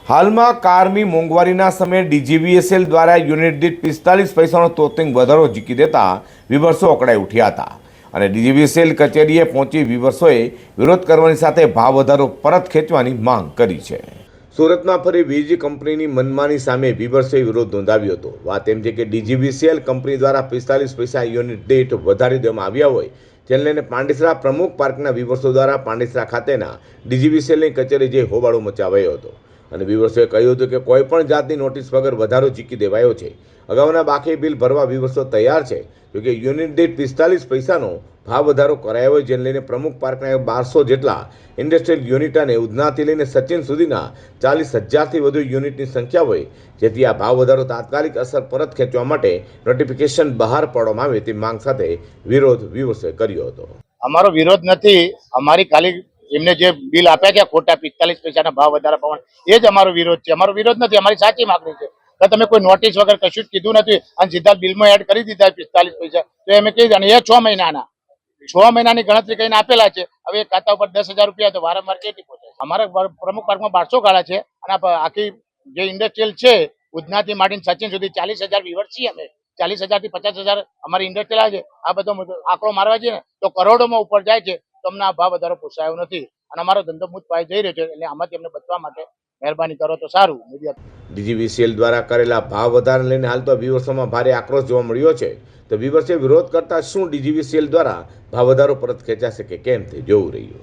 હાલમાં કારની મોંઘવારીના સમયે ડીજીવીએસએલ દ્વારા યુનિટ દીઠ 45 પૈસાનો તોતિંગ વધારો ઝીકી દેતા વિવર્સો અકળાઈ ઉઠ્યા હતા અને ડીજીવીએસએલ કચેરીએ પહોંચી વિવર્સોએ વિરોધ કરવાની સાથે ભાવ વધારો પરત ખેંચવાની માંગ કરી છે। સુરતમાં ફરી વીજ કંપનીની મનમાની સામે વિવર્સોએ વિરોધ નોંધાવ્યો હતો। વાત એમ છે કે ડીજીવીસીએલ કંપની દ્વારા 45 પૈસા યુનિટ દીઠ વધારી દેવામાં આવ્યા હોય, જેને લઈને પાંડેસરા પ્રમુખ પાર્કના વિવર્સો દ્વારા પાંડેસરા ખાતેના ડીજીવીસીએલની કચેરી જઈ હોબાળો મચાવાયો હતો અને વિવર્સોએ કહ્યું હતું કે કોઈ પણ જાતની નોટિસ વગર વધારો ઝીકી દેવાયો છે। અગાઉના બાકી બિલ ભરવા વિવર્સો તૈયાર છે, જોકે યુનિટ દીઠ 45 પૈસાનો ભાવ વધારો કરાયો હોય, જેને લઈને પ્રમુખ પાર્કના 1200 જેટલા ઇન્ડસ્ટ્રીયલ યુનિટ અને ઉધનાથી લઈને સચિન સુધીના 40,000થી વધુ યુનિટની સંખ્યા હોય, જેથી આ ભાવ વધારો તાત્કાલિક અસર પરત ખેંચવા માટે નોટિફિકેશન બહાર પાડવામાં આવે તે માંગ સાથે વિરોધ વિવર્સોએ કર્યો હતો। અમારો વિરોધ નથી, અમારી ખાલી એમને જે બિલ આપ્યા છે ખોટા 45 પૈસાના ભાવ વધારા પ્રમાણે, એ જ અમારો વિરોધ છે। અમારો વિરોધ નથી, અમારી સાચી માંગણી છે કે તમે કોઈ નોટિસ વગર કશું જ કીધું નથી અને સીધા બિલમાં એડ કરી દીધા 45 પૈસા, તો એમ કહી દે, એ 6 મહિનાની ગણતરી કરીને આપેલા છે। હવે એક ખાતા ઉપર 10,000 રૂપિયા તો વારંવાર કેટલી પહોંચે? અમારા પ્રમુખ પાર્કમાં 1200 ગાળા છે અને આખી જે ઇન્ડસ્ટ્રીયલ છે ઉધનાથી માંડીને સચિન સુધી 40,000 વિવર છીએ અમે। 40,000 થી 50,000 અમારી ઇન્ડસ્ટ્રીયલ આવે છે। આ બધો આંકડો મારવા છે ને તો કરોડોમાં ઉપર જાય છે, તો અમને આ ભાવ વધારો પોસાયો નથી અને અમારો ધંધો મુક્ત પાયે જઈ રહ્યો છે, એટલે આમાંથી અમને બચવા માટે મહેરબાની કરો તો સારું। ડીજીવીસીએલ દ્વારા કરેલા ભાવ વધારાને લઈને હાલ તો વિવર્સોમાં ભારે આક્રોશ જોવા મળ્યો છે, તો વિવર્સે વિરોધ કરતા શું ડીજીવીસીએલ દ્વારા ભાવ વધારો પરત ખેંચાશે કે કેમ તે જોવું રહ્યું।